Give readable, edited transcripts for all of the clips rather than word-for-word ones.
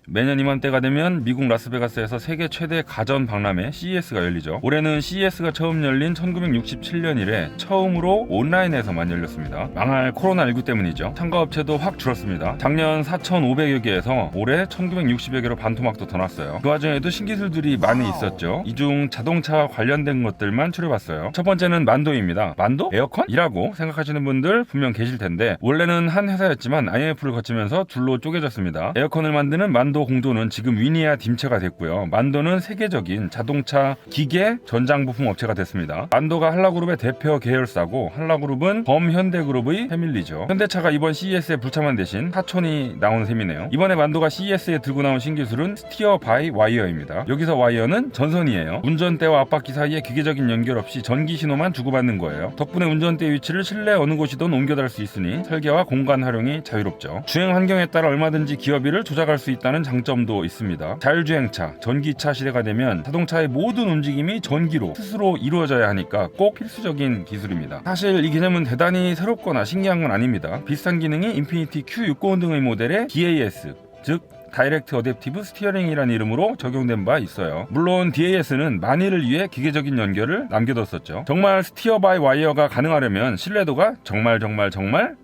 매년 이맘때가 되면 미국 라스베가스에서 세계 최대 가전 박람회 CES가 열리죠. 올해는 CES가 처음 열린 1967년 이래 처음으로 온라인에서만 열렸습니다. 망할 코로나19 때문이죠. 참가업체도 확 줄었습니다. 작년 4,500여 개에서 올해 1,960여 개로 반토막도 더 났어요. 그 와중에도 신기술들이 많이 있었죠. 이 중 자동차와 관련된 것들만 추려봤어요. 첫 번째는 만도입니다. 만도? 에어컨? 이라고 생각하시는 분들 분명 계실 텐데 원래는 한 회사였지만 IMF를 거치면서 둘로 쪼개졌습니다. 에어컨을 만드는 만도 공도는 지금 위니아 딤체가 됐고요. 만도는 세계적인 자동차 기계 전장부품 업체가 됐습니다. 만도가 한라그룹의 대표 계열사고 한라그룹은 범현대그룹의 패밀리죠. 현대차가 이번 CES에 불참한 대신 사촌이 나온 셈이네요. 이번에 만도가 CES에 들고 나온 신기술은 스티어 바이 와이어입니다. 여기서 와이어는 전선이에요. 운전대와 앞바퀴 사이에 기계적인 연결 없이 전기 신호만 주고받는 거예요. 덕분에 운전대 위치를 실내 어느 곳이든 옮겨달 수 있으니 설계와 공간 활용이 자유롭죠. 주행 환경에 따라 얼마든지 기어비를 조작할 수 있다는 장점도 있습니다. 자율주행차, 전기차 시대가 되면 자동차의 모든 움직임이 전기로 스스로 이루어져야 하니까 꼭 필수적인 기술입니다. 사실 이 개념은 대단히 새롭거나 신기한 건 아닙니다. 비슷한 기능이 인피니티 Q690 등의 모델의 DAS, 즉 다이렉트 어댑티브 스티어링이라는 이름으로 적용된 바 있어요. 물론 DAS는 만일을 위해 기계적인 연결을 남겨뒀었죠. 정말 스티어 바이 와이어가 가능하려면 신뢰도가 정말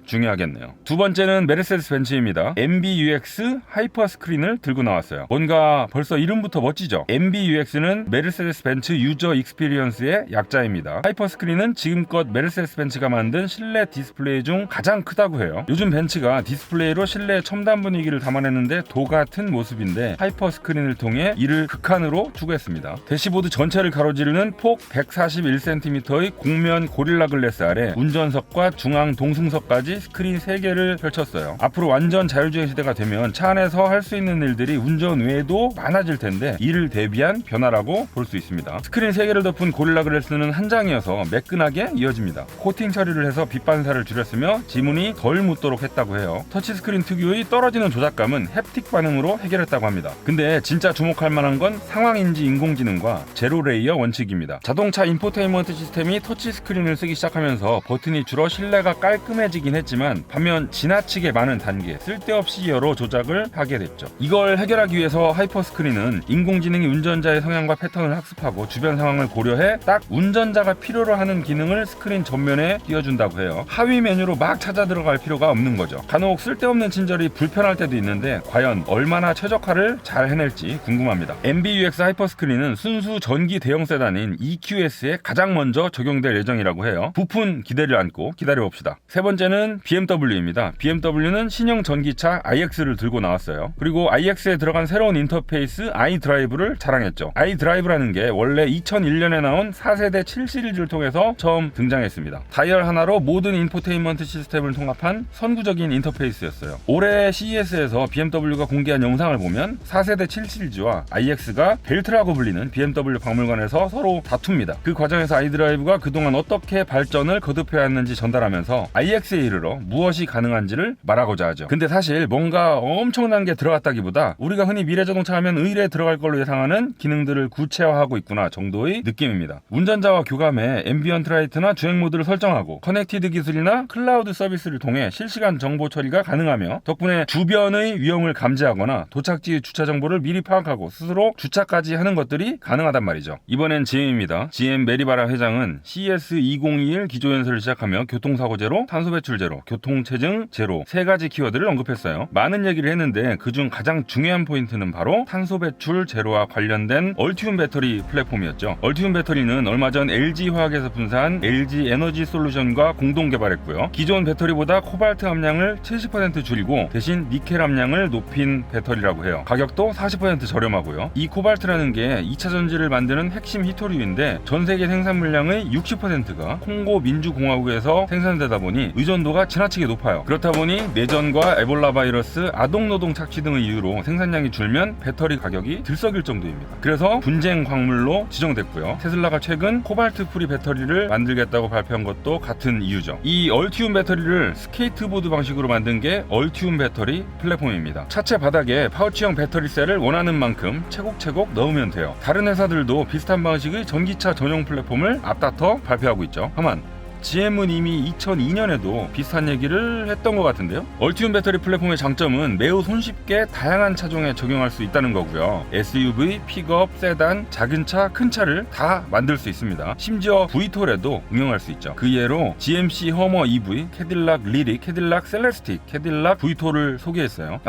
중요하겠네요. 두 번째는 메르세데스 벤츠입니다. MBUX 하이퍼 스크린을 들고 나왔어요. 뭔가 벌써 이름부터 멋지죠? MBUX는 메르세데스 벤츠 유저 익스피리언스의 약자입니다. 하이퍼 스크린은 지금껏 메르세데스 벤츠가 만든 실내 디스플레이 중 가장 크다고 해요. 요즘 벤츠가 디스플레이로 실내 첨단 분위기를 담아내는데 도 같은 모습인데 하이퍼 스크린을 통해 이를 극한으로 추구했습니다. 대시보드 전체를 가로지르는 폭 141cm의 곡면 고릴라 글래스 아래 운전석과 중앙 동승석까지 스크린 3개를 펼쳤어요. 앞으로 완전 자율주행 시대가 되면 차 안에서 할 수 있는 일들이 운전 외에도 많아질 텐데 이를 대비한 변화라고 볼 수 있습니다. 스크린 3개를 덮은 고릴라 글래스는 한 장이어서 매끈하게 이어집니다. 코팅 처리를 해서 빛 반사를 줄였으며 지문이 덜 묻도록 했다고 해요. 터치스크린 특유의 떨어지는 조작감은 햅틱 반응으로 해결했다고 합니다. 근데 진짜 주목할 만한 건 상황인지 인공지능과 제로 레이어 원칙입니다. 자동차 인포테인먼트 시스템이 터치스크린을 쓰기 시작하면서 버튼이 줄어 실내가 깔끔해지긴 했지만 반면 지나치게 많은 단계, 쓸데없이 여러 조작을 하게 됐죠. 이걸 해결하기 위해서 하이퍼스크린은 인공지능이 운전자의 성향과 패턴을 학습하고 주변 상황을 고려해 딱 운전자가 필요로 하는 기능을 스크린 전면에 띄워준다고 해요. 하위 메뉴로 막 찾아 들어갈 필요가 없는 거죠. 간혹 쓸데없는 친절이 불편할 때도 있는데 과연 얼마나 최적화를 잘 해낼지 궁금합니다. MBUX 하이퍼스크린은 순수 전기 대형 세단인 EQS에 가장 먼저 적용될 예정이라고 해요. 부푼 기대를 안고 기다려봅시다. 세 번째는 BMW입니다. BMW는 신형 전기차 iX를 들고 나왔어요. 그리고 iX에 들어간 새로운 인터페이스 iDrive를 자랑했죠. iDrive라는 게 원래 2001년에 나온 4세대 7시리즈를 통해서 처음 등장했습니다. 다이얼 하나로 모든 인포테인먼트 시스템을 통합한 선구적인 인터페이스였어요. 올해 CES에서 BMW가 공개한 영상을 보면 4세대 7시리즈와 iX가 벨트라고 불리는 BMW 박물관에서 서로 다툽니다. 그 과정에서 iDrive가 그동안 어떻게 발전을 거듭해 왔는지 전달하면서 iX에 이르러 무엇이 가능한지를 말하고자 하죠. 근데 사실 뭔가 엄청난 게 들어갔다기보다 우리가 흔히 미래자동차 하면 의뢰에 들어갈 걸로 예상하는 기능들을 구체화하고 있구나 정도의 느낌입니다. 운전자와 교감해 앰비언트 라이트나 주행 모드를 설정하고 커넥티드 기술이나 클라우드 서비스를 통해 실시간 정보 처리가 가능하며 덕분에 주변의 위험을 감지하거나 도착지 주차 정보를 미리 파악하고 스스로 주차까지 하는 것들이 가능하단 말이죠. 이번엔 GM입니다. GM 메리바라 회장은 CES 2021 기조연설을 시작하며 교통사고 제로, 탄소 배출 제로, 교통체증 제로 세 가지 키워드를 언급했어요. 많은 얘기를 했는데 그중 가장 중요한 포인트는 바로 탄소 배출 제로와 관련된 얼티움 배터리 플랫폼이었죠. 얼티움 배터리는 얼마 전 LG화학에서 분사한 LG 에너지 솔루션과 공동 개발했고요. 기존 배터리보다 코발트 함량을 70% 줄이고 대신 니켈 함량을 높인 배터리라고 해요. 가격도 40% 저렴하고요. 이 코발트라는 게 2차 전지를 만드는 핵심 히토류인데 전 세계 생산 물량의 60%가 콩고 민주공화국에서 생산되다 보니 의존도가 지나치게 높아요. 그렇다 보니 내전과 에볼라 바이러스, 아동노동 착취 등의 이유로 생산량이 줄면 배터리 가격이 들썩일 정도입니다. 그래서 분쟁 광물로 지정됐고요. 테슬라가 최근 코발트 프리 배터리를 만들겠다고 발표한 것도 같은 이유죠. 이 얼티움 배터리를 스케이트보드 방식으로 만든 게 얼티움 배터리 플랫폼입니다. 차체 바닥에 파우치형 배터리 셀을 원하는 만큼 채곡채곡 넣으면 돼요. 다른 회사들도 비슷한 방식의 전기차 전용 플랫폼을 앞다퉈 발표하고 있죠. 하만 GM은 이미 2002년에도 비슷한 얘기를 했던 것 같은데요. 얼티움 배터리 플랫폼의 장점은 매우 손쉽게 다양한 차종에 적용할 수 있다는 거고요. SUV, 픽업, 세단, 작은 차, 큰 차를 다 만들 수 있습니다. 심지어 VTOL에도 응용할 수 있죠. 그 예로 GMC 허머 EV, 캐딜락 리릭, 캐딜락 셀레스틱, 캐딜락 VTOL을 소개했어요.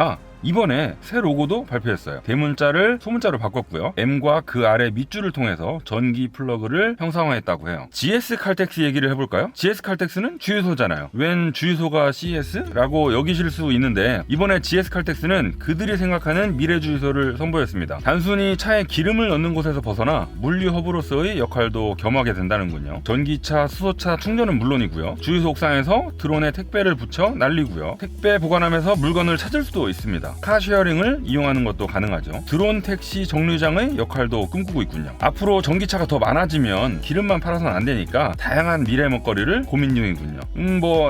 이번에 새 로고도 발표했어요. 대문자를 소문자로 바꿨고요. M과 그 아래 밑줄을 통해서 전기 플러그를 형상화했다고 해요. GS 칼텍스 얘기를 해볼까요? GS 칼텍스는 주유소잖아요. 웬 주유소가 CES? 라고 여기실 수 있는데 이번에 GS 칼텍스는 그들이 생각하는 미래 주유소를 선보였습니다. 단순히 차에 기름을 넣는 곳에서 벗어나 물류 허브로서의 역할도 겸하게 된다는군요. 전기차, 수소차 충전은 물론이고요. 주유소 옥상에서 드론에 택배를 붙여 날리고요. 택배 보관함에서 물건을 찾을 수도 있습니다. 카쉐어링을 이용하는 것도 가능하죠. 드론 택시 정류장의 역할도 꿈꾸고 있군요. 앞으로 전기차가 더 많아지면 기름만 팔아서는 안 되니까 다양한 미래 먹거리를 고민 중이군요.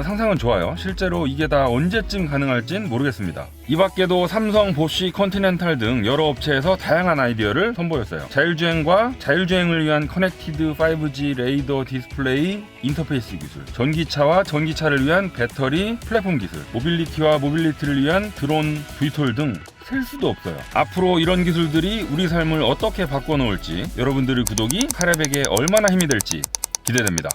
상상은 좋아요. 실제로 이게 다 언제쯤 가능할진 모르겠습니다. 이 밖에도 삼성, 보쉬, 컨티넨탈 등 여러 업체에서 다양한 아이디어를 선보였어요. 자율주행과 자율주행을 위한 커넥티드 5G 레이더 디스플레이 인터페이스 기술, 전기차와 전기차를 위한 배터리 플랫폼 기술, 모빌리티와 모빌리티를 위한 드론, VTOL 등 셀 수도 없어요. 앞으로 이런 기술들이 우리 삶을 어떻게 바꿔놓을지, 여러분들의 구독이 카랩에게 얼마나 힘이 될지 기대됩니다.